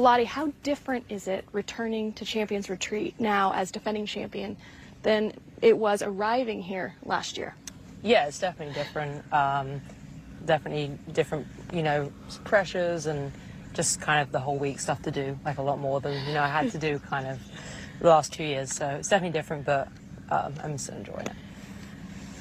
Lottie, how different is it returning to Champions Retreat now as defending champion than it was arriving here last year? Yeah, it's definitely different. Definitely different, pressures and just kind of the whole week stuff to do, like a lot more than, I had to do kind of the last 2 years. So it's definitely different, but I'm still enjoying it.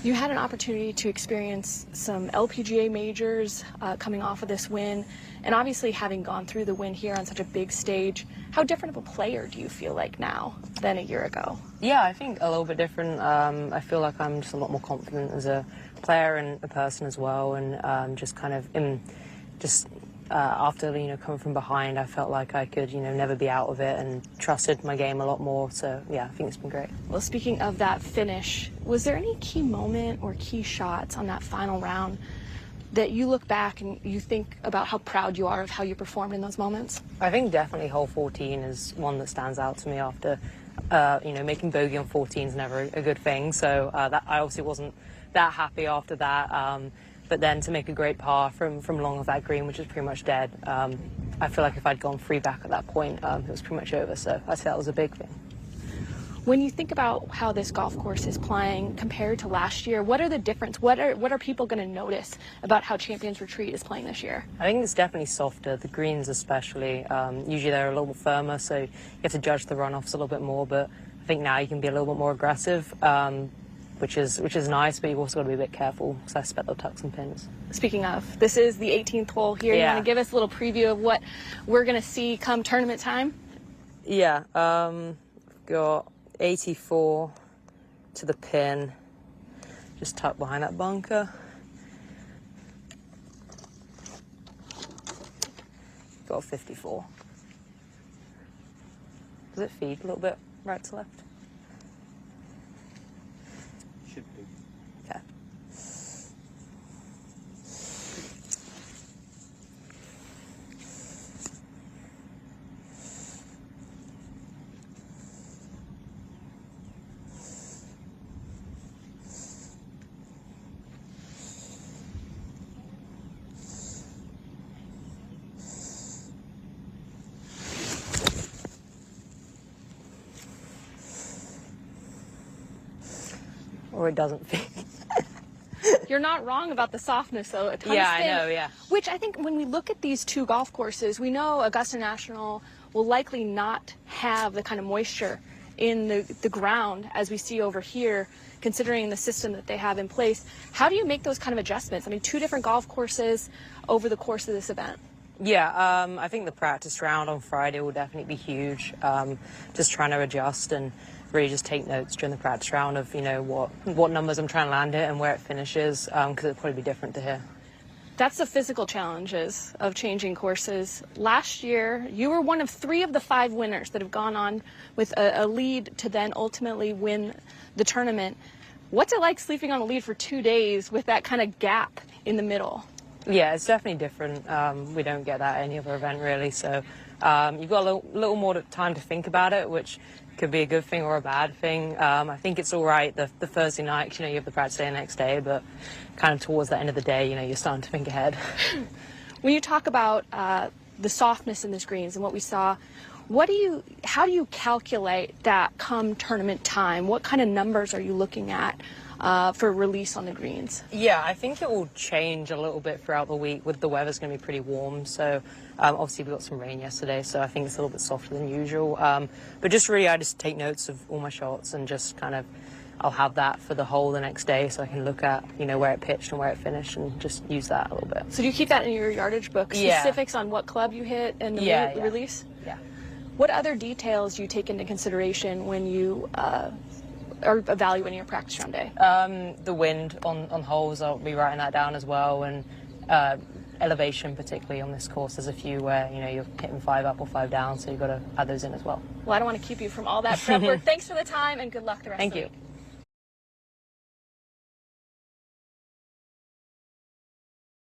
You had an opportunity to experience some LPGA majors coming off of this win, and obviously having gone through the win here on such a big stage, how different of a player do you feel like now than a year ago? Yeah, I think a little bit different. I feel like I'm just a lot more confident as a player and a person as well, and just kind of after coming from behind, I felt like I could never be out of it and trusted my game a lot more. So yeah, I think it's been great. Well, speaking of that finish, was there any key moment or key shots on that final round that you look back and you think about how proud you are of how you performed in those moments? I think definitely hole 14 is one that stands out to me. After making bogey on 14 is never a good thing, so that I obviously wasn't that happy after that. But then to make a great par from long of that green, which is pretty much dead, I feel like if I'd gone free back at that point, it was pretty much over. So I'd say that was a big thing. When you think about how this golf course is playing compared to last year, what are the difference? What are people going to notice about how Champions Retreat is playing this year? I think it's definitely softer, the greens especially. Usually they're a little more firmer, so you have to judge the runoffs a little bit more, but I think now you can be a little bit more aggressive. Which is nice, but you've also got to be a bit careful because I expect they'll tuck some pins. Speaking of, this is the 18th hole here. Yeah. You want to give us a little preview of what we're going to see come tournament time? Yeah, got 84 to the pin, just tucked behind that bunker. Got 54. Does it feed a little bit right to left? Should be. Okay. Or it doesn't fit. You're not wrong about the softness, though. A ton of Yeah, spin, I know, yeah. Which I think when we look at these two golf courses, we know Augusta National will likely not have the kind of moisture in the ground as we see over here, considering the system that they have in place. How do you make those kind of adjustments? I mean, two different golf courses over the course of this event. Yeah, I think the practice round on Friday will definitely be huge. Just trying to adjust and really just take notes during the practice round of, what numbers I'm trying to land it and where it finishes, because it'll probably be different to here. That's the physical challenges of changing courses. Last year, you were one of 3 of the 5 winners that have gone on with a lead to then ultimately win the tournament. What's it like sleeping on a lead for 2 days with that kind of gap in the middle? Yeah, it's definitely different. We don't get that at any other event, really. So you've got a little more time to think about it, which could be a good thing or a bad thing. I think it's all right the Thursday night, you have the practice day the next day, but kind of towards the end of the day, you're starting to think ahead. When you talk about the softness in the greens and what we saw, how do you calculate that come tournament time? What kind of numbers are you looking at for release on the greens? Yeah, I think it will change a little bit throughout the week. With the weather's going to be pretty warm, so obviously we got some rain yesterday, so I think it's a little bit softer than usual. But just really, I just take notes of all my shots and just kind of, I'll have that for the hole the next day, so I can look at where it pitched and where it finished and just use that a little bit. So do you keep that in your yardage book? Yeah. Specifics on what club you hit and the release? Yeah. What other details do you take into consideration when you are evaluating your practice round day? The wind on holes, I'll be writing that down as well, and elevation, particularly on this course. There's a few where you're hitting 5 up or 5 down, so you've got to add those in as well. Well, I don't want to keep you from all that prep work. Thanks for the time and good luck the rest of the week. Thank you.